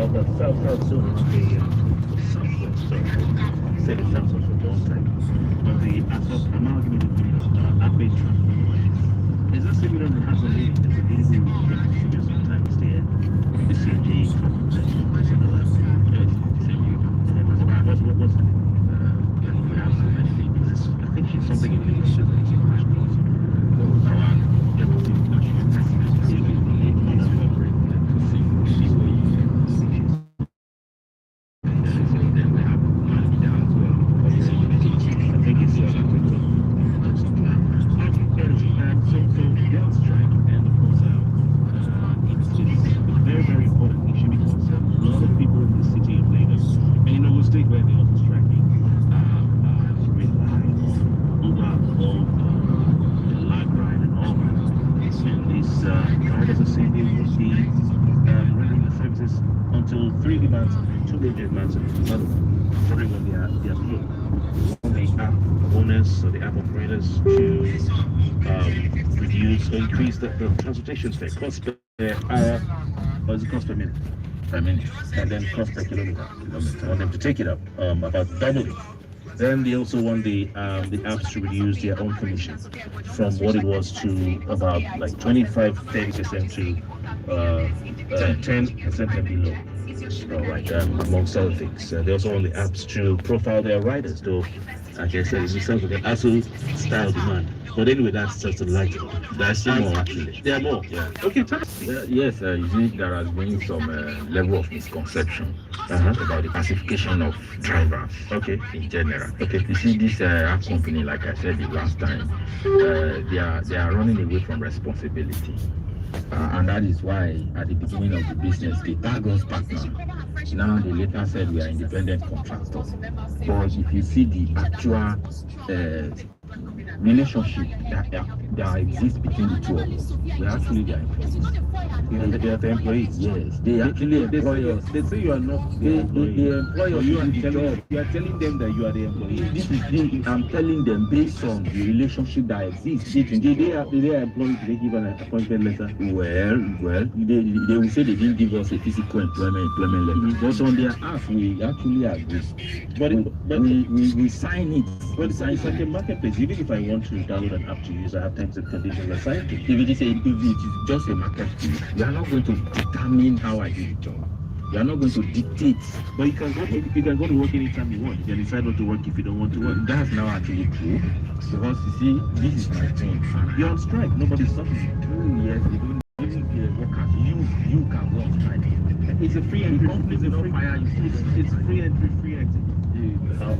of the South Zone of the Southwest. So say the Southwest for a long time. But the amalgamated Ape transformer line is a similar that has a lady. There's a lady who configures sometimes the CNG that's another. What's the name? We have so many things. I think she's something in leadership. Until 3D months, 2 digit months, wondering when they are paid. The app owners or the app operators to reduce or increase the transportation fare, cost per hour, or is it cost per minute? Per minute. And then cost per kilometer. I want them to take it up about double it. Then they also want the apps to reduce their own commission from what it was to about like 25-30% to 10% and below. Right, amongst other things. They also want the apps to profile their riders, though I guess it's because of the absolute style demand. But anyway, that's just a light. There's still more actually. There are more. Yeah. Okay, tell us. Yes, you see, there has been some level of misconception about the classification of drivers. Okay. In general. Okay. You see, this app company, like I said the last time, they are running away from responsibility. And that is why at the beginning of the business they tag us partner. Now they later said we are independent contractors. But if you see the actual relationship that exists between the two of us, we actually their employees. They are the employees. Yes, they actually employ us. They say you are not. They employ us. You are telling them that you are the employee. I'm telling them based on the relationship that exists. Did they employ? Did they give an appointment letter? Well, they will say they didn't give us a physical employment letter. But on their app, we actually agree. But we sign it. But it's like a marketplace. Even if I want to download an app to use, I have terms and conditions assigned to. If it is just a marketplace, we are not going to determine how I do the job. You are not going to dictate. But you can go to work anytime you want. You can decide not to work if you don't want to work. That's now actually true. Because you see, this is my thing. You're on strike. Nobody's stopping you. Yes, even the workers, you can go on strike. It's a free entry. Companies will not fire you. It's free entry, free exit. How?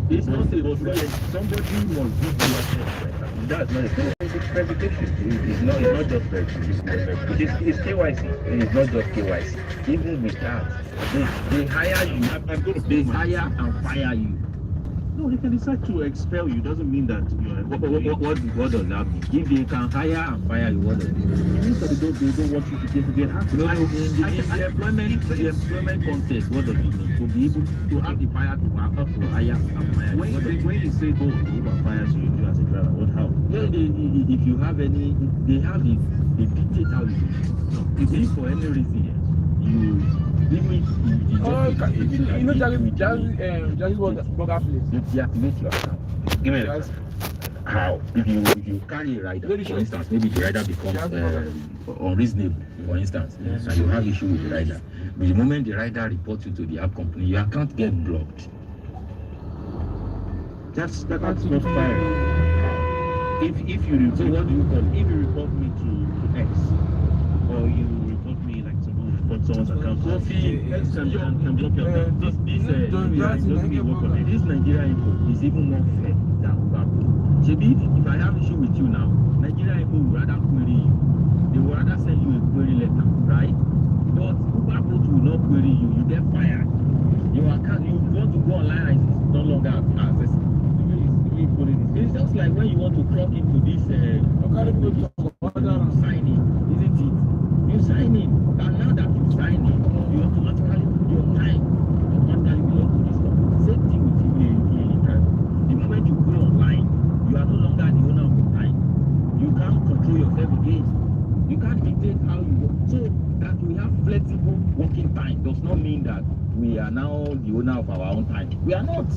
It's not about free entry. Somebody must give you a That's not it's verification. It's not just verification. It's KYC. It's not just KYC. Even with that, they hire you. I'm going to they hire and fire you. No, they can decide to expel you. Doesn't mean that you are. What does that mean? If they can hire and fire you, what does it mean? It means that they don't want you to get happy. No, the employment context, what does it mean? To be able to have the fire to hire and fire. When you say go and fire you as a driver, what how? Well, if you have any, they have the dictate how you do it. If for any reason you just what burger place. You deactivate your account. Give me that. How? If you carry a rider, for instance, maybe the rider becomes unreasonable, for instance, and you have issue with the rider. But the moment the rider reports you to the app company, your account gets blocked. That's not fair. If you report, So what do you call it? If you report me to X, or you report me like someone report someone's account, X can block your account. This Nigeria info is even more fair than Uber. Maybe if I have issue with you now, Nigeria info would rather query you. They would rather send you a query letter, right? But Uber will not query you. You get fired. Your account, you want to go online and it's no longer accessible. It's just like when you want to clock into this you sign in, isn't it? You sign in, and now that you sign in, you automatically put your time automatically belong to this company. Same thing with you driver. The moment you go online, you are no longer the owner of your time. You can't control yourself again. You can't dictate how you work. So not mean that we are now the owner of our own time. We are not.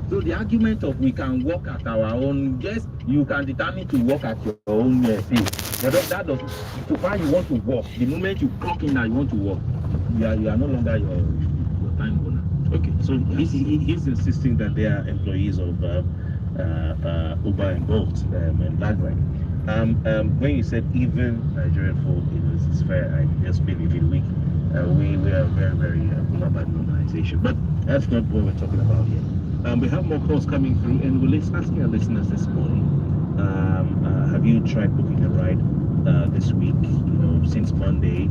So the argument of we can work at our own, yes, you can determine to work at your own pace. But that doesn't, so far you want to work, the moment you clock in that you want to work, you are no longer your time owner. Okay, so he's insisting that they are employees of Uber and Bolt and Lagrange. When you said even Nigerian folk, it's fair. I just been a bit weak. We are very, very global organization, but that's not what we're talking about here. We have more calls coming through, and we're asking our listeners this morning: have you tried booking a ride this week? You know, since Monday,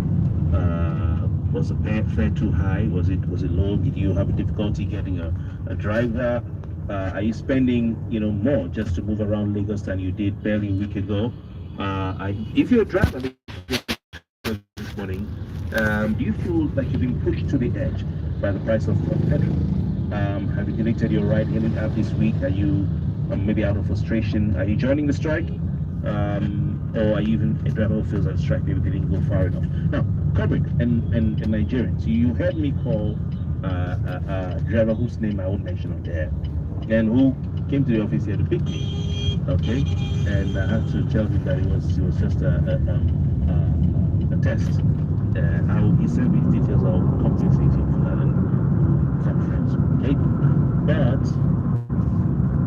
was the fare too high? Was it low? Did you have a difficulty getting a driver? Are you spending more just to move around Lagos than you did barely a week ago? If you're a driver this morning, do you feel like you've been pushed to the edge by the price of petrol? Have you deleted your ride-hailing app this week? Are you maybe out of frustration? Are you joining the strike? Or are you even a driver who feels that the strike maybe didn't go far enough? Now, Comrade and Nigerians, you heard me call a driver whose name I won't mention on there, and who came to the office here to pick me, okay? And I had to tell him that it was just a test. He sent me details. I'll compensate him for that and some friends, okay? But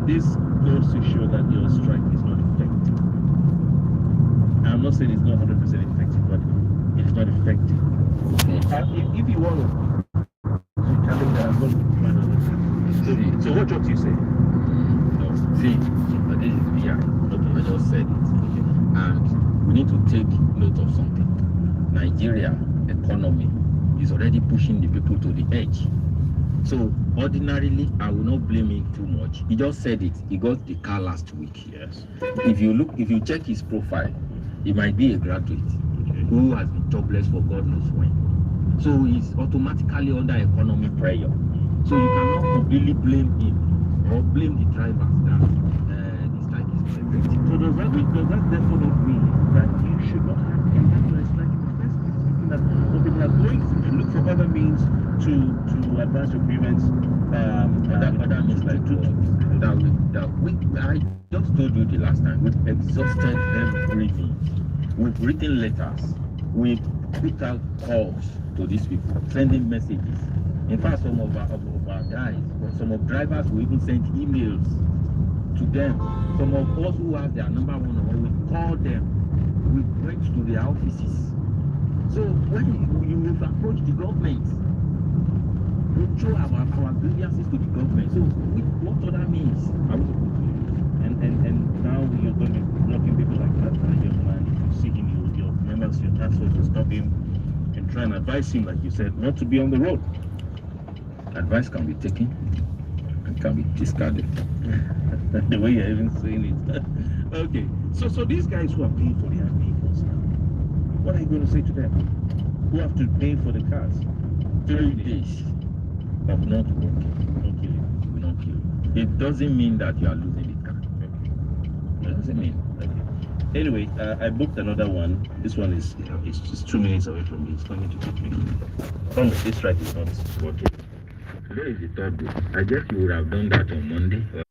this goes to show that your strike is not effective. I'm not saying it's not 100% effective, but it's not effective. If you want to tell him that I'm going to try another time. So what job do you say? No, see, but this is VR. Okay, I just said it. Okay. And we need to take note of something. Nigeria economy is already pushing the people to the edge. So ordinarily, I will not blame him too much. He just said it. He got the car last week. Yes. If you check his profile, he might be a graduate who has been jobless for God knows when. So he's automatically under economic pressure. So you cannot completely blame him or blame the drivers that the strike is not effective. So does that therefore not mean that you should not have any other strike in the first place? That people are going to look for other means to advance your grievance. Other means like I just told you the last time, we've exhausted every means. We've written letters. We've put out calls to these people, sending messages. In fact, some of our guys, some of drivers will even send emails to them. Some of us who have their number one, we call them. We went to their offices. So when you approach the government, we show our grievances to the government. So what other means are we supposed to do? And now you're going to be blocking people like that young man. If you see him, your members, your task force will stop him and try and advise him, like you said, not to be on the road. Advice can be taken and can be discarded. The way you're even saying it. Okay, so these guys who are paying for their vehicles now, what are you going to say to them? Who have to pay for the cars? 3 days of not working. Don't kill him. We don't kill you. It doesn't mean that you are losing the car. It doesn't mean. Okay. Anyway, I booked another one. This one is it's just 2 minutes away from me. It's coming to pick me. This strike is not working. Today is the third day. I guess you would have done that on Monday.